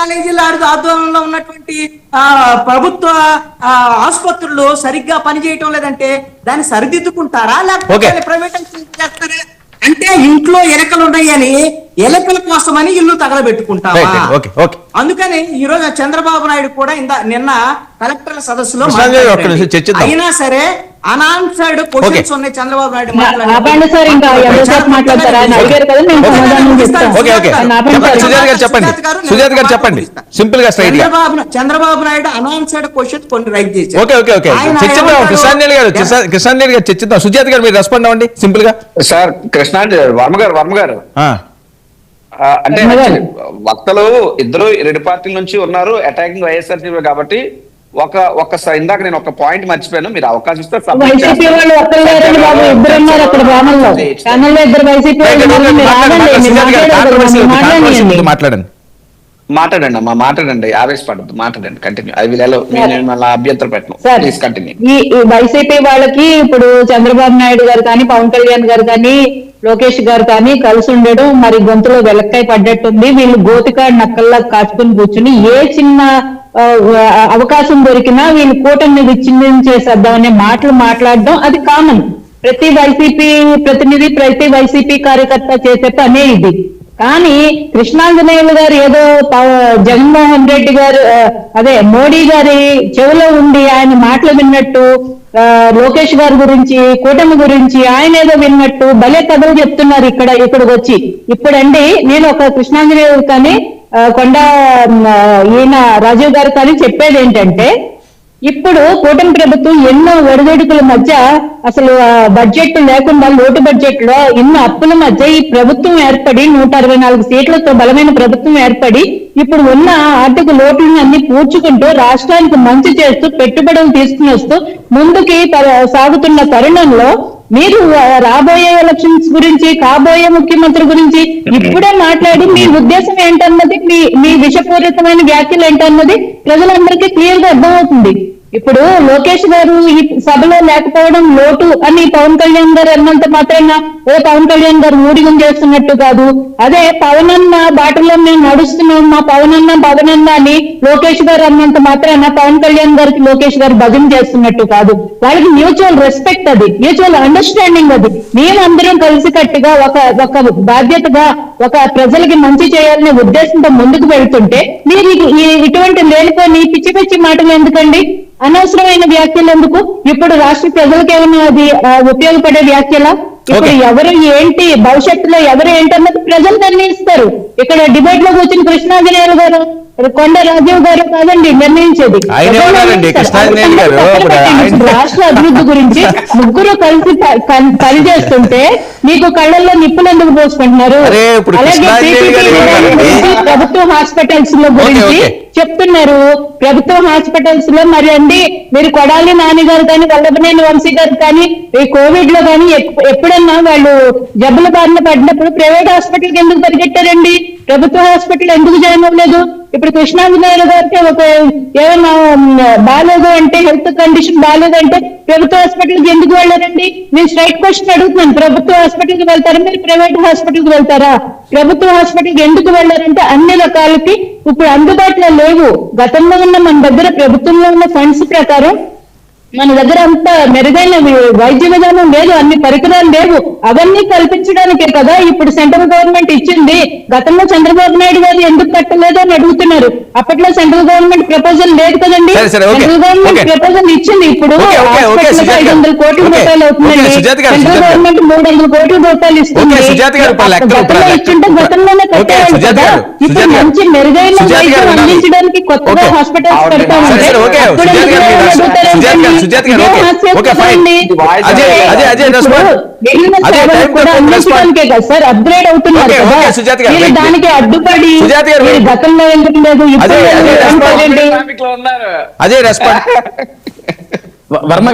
కాలేజీల ఆధ్వర్యంలో ఉన్నటువంటి ప్రభుత్వ ఆసుపత్రులు సరిగ్గా పనిచేయటం లేదంటే దాన్ని సరిదిద్దుకుంటారా, లేకపోతే ప్రైవేట్ చేస్తారా? అంటే ఇంట్లో ఎలకలు ఉన్నాయని ఎలకల కోసమని ఇల్లు తగలబెట్టుకుంటావా? అందుకని ఈ రోజు చంద్రబాబు నాయుడు కూడా నిన్న కలెక్టర్ల సదస్సులో అయినా సరే అనాన్సర్డ్ క్వశ్చన్స్ ఉన్నాయి చంద్రబాబు నాయుడు చంద్రబాబు నాయుడు అనాన్సర్డ్ క్వశ్చన్స్ కొన్ని రైట్ చేశారు. కృష్ణారెడ్డి గారు చర్చిద్దాం. సుజాత గారు మీరు రెస్పాండ్ అవ్వండి సింపుల్ గా. సార్ కృష్ణారెడ్డి వర్మ గారు అంటే వక్తలు ఇద్దరు రెండు పార్టీల నుంచి ఉన్నారు అటాకింగ్ వైఎస్ఆర్సీపీ కాబట్టి ఒక్కసారి ఇందాక నేను ఒక పాయింట్ మర్చిపోయాను, మీరు అవకాశం ఇస్తే మాట్లాడండి అమ్మా, మాట్లాడండి, ఆవేశపడద్దు, మాట్లాడండి, కంటిన్యూ. ఐ విల్ అలౌ, నేను అభ్యంతరం పెట్టను, ప్లీజ్ కంటిన్యూ. ఈ వైసీపీ వాళ్ళకి ఇప్పుడు చంద్రబాబు నాయుడు గారు కానీ పవన్ కళ్యాణ్ గారు కానీ లోకేష్ గారు కానీ కలిసి ఉండడం మరి గొంతులో వెలక్కాయ పడ్డట్టుంది. వీళ్ళు గోతికాడు నక్కల్లా కాచుకుని కూర్చుని ఏ చిన్న అవకాశం దొరికినా వీళ్ళు కూటమిని విచ్ఛిన్నం చేసేద్దామనే మాటలు మాట్లాడడం అది కామన్. ప్రతి వైసీపీ ప్రతినిధి ప్రతి వైసీపీ కార్యకర్త చేసే పనే ఇది. కానీ కృష్ణాంజనేయులు గారు ఏదో జగన్మోహన్ రెడ్డి గారు అదే మోడీ గారి చెవిలో ఉండి ఆయన మాటలు విన్నట్టు, లోకేష్ గారి గురించి కూటమి గురించి ఆయన ఏదో విన్నట్టు భలే కథలు చెప్తున్నారు ఇక్కడికి వచ్చి. ఇప్పుడండి నేను ఒక కృష్ణాంజనేయులు కానీ కొండ ఈయన రాజీవ్ గారు కానీ చెప్పేది ఏంటంటే, ఇప్పుడు కూటమి ప్రభుత్వం ఎన్నో ఒడిదుడుకుల మధ్య అసలు బడ్జెట్ లేకుండా లోటు బడ్జెట్ లో ఎన్నో అప్పుల మధ్య ఈ ప్రభుత్వం ఏర్పడి 164 సీట్లతో బలమైన ప్రభుత్వం ఏర్పడి ఇప్పుడు ఉన్న ఆర్థిక లోటులను అన్ని పూడ్చుకుంటూ రాష్ట్రానికి మంచి చేస్తూ పెట్టుబడులు తీసుకుని వస్తూ ముందుకి సాగుతున్న తరుణంలో మీరు రాబోయే ఎలక్షన్స్ గురించి కాబోయే ముఖ్యమంత్రి గురించి ఇప్పుడే మాట్లాడి మీ ఉద్దేశం ఏంటన్నది, మీ విషపూరితమైన వ్యాఖ్యలు ఏంటన్నది ప్రజలందరికీ క్లియర్ గా అర్థమవుతుంది. ఇప్పుడు లోకేష్ గారు ఈ సభలో లేకపోవడం లోటు అని పవన్ కళ్యాణ్ గారు అన్నంత మాత్రాన పవన్ కళ్యాణ్ గారు ఊడిగం చేస్తున్నట్టు కాదు. అదే పవన్ అన్న బాటలో మేము నడుస్తున్నాం, మా పవన్ అన్న అని లోకేష్ గారు అన్నంత మాత్రాన పవన్ కళ్యాణ్ గారికి లోకేష్ గారు భజన చేస్తున్నట్టు కాదు. వాళ్ళకి మ్యూచువల్ రెస్పెక్ట్, అది మ్యూచువల్ అండర్స్టాండింగ్. అది మేమందరం కలిసికట్టుగా ఒక బాధ్యతగా ఒక ప్రజలకి మంచి చేయాలనే ఉద్దేశంతో ముందుకు వెళ్తుంటే మీరు ఇటువంటి లేనిపోని పిచ్చి పిచ్చి మాటలు ఎందుకండి, అనవసరమైన వ్యాఖ్యలు ఎందుకు? ఇప్పుడు రాష్ట్ర ప్రజలకు ఏమైనా అది ఉపయోగపడే వ్యాఖ్యలా? ఇప్పుడు ఎవరు ఏంటి భవిష్యత్తులో ఎవరు ఏంటన్నది ప్రజలు నిర్ణయిస్తారు. ఇక్కడ డిబేట్ లో కూర్చుని కృష్ణాంజనేయులు గారు కొండ రాజీవ్ గారు కాదండి నిర్ణయించేది. రాష్ట్ర అభివృద్ధి గురించి ముగ్గురు కలిసి పనిచేస్తుంటే మీకు కళ్ళల్లో నిప్పులు ఎందుకు పోసుకుంటున్నారు? అలాగే ప్రభుత్వ హాస్పిటల్స్ లో గురించి చెప్తున్నారు. ప్రభుత్వ హాస్పిటల్స్ లో మరి అండి మీరు కొడాలి నాని గారు కానీ వల్లభనేని వంశీ గారు కానీ ఈ కోవిడ్ లో కానీ ఎప్పుడన్నా వాళ్ళు జబ్బుల బారిన పడినప్పుడు ప్రైవేట్ హాస్పిటల్కి ఎందుకు పరిగెట్టారండి? ప్రభుత్వ హాస్పిటల్ ఎందుకు జాయిన్ అవ్వలేదు? ఇప్పుడు కృష్ణాంజనేయులు గారికి ఒక ఏమైనా బాగాలేదు అంటే, హెల్త్ కండిషన్ బాగాలేదంటే ప్రభుత్వ హాస్పిటల్కి ఎందుకు వెళ్ళారండి? నేను స్ట్రైట్ క్వశ్చన్ అడుగుతున్నాను. ప్రభుత్వ హాస్పిటల్కి వెళ్తారా, మీరు ప్రైవేట్ హాస్పిటల్కి వెళ్తారా? ప్రభుత్వ హాస్పిటల్కి ఎందుకు వెళ్ళారంటే అన్ని రకాలకి ఇప్పుడు అందుబాటులో లేవు. గతంలో ఉన్న మన దగ్గర ప్రభుత్వంలో ఉన్న ఫండ్స్ ప్రకారం మన దగ్గర అంత మెరుగైన వైద్య విధానం లేదు, అన్ని పరికరాలు లేవు. అవన్నీ కల్పించడానికే కదా ఇప్పుడు సెంట్రల్ గవర్నమెంట్ ఇచ్చింది. గతంలో చంద్రబాబు నాయుడు గారు ఎందుకు కట్టలేదు అని అడుగుతున్నారు. అప్పట్లో సెంట్రల్ గవర్నమెంట్ ప్రపోజల్ లేదు కదండి, సెంట్రల్ గవర్నమెంట్ ప్రపోజల్ ఇచ్చింది. ఇప్పుడు 500 కోట్ల రూపాయలు అవుతుందండి, సెంట్రల్ గవర్నమెంట్ 300 కోట్ల రూపాయలు ఇస్తుంది. గతంలో ఇచ్చింటే గతంలోనే కట్టేయాలి కదా. ఇప్పుడు మంచి మెరుగైన వైద్యం అందించడానికి కొత్తగా హాస్పిటల్స్ పెడతా ఉంటే సార్ అప్గ్రేడ్ అవుతున్నారు కదా, దానికి అడ్డుపడి గతంలో ఎందుకు లేదు ఇప్పుడు అదే రెస్పాండ్ వర్మ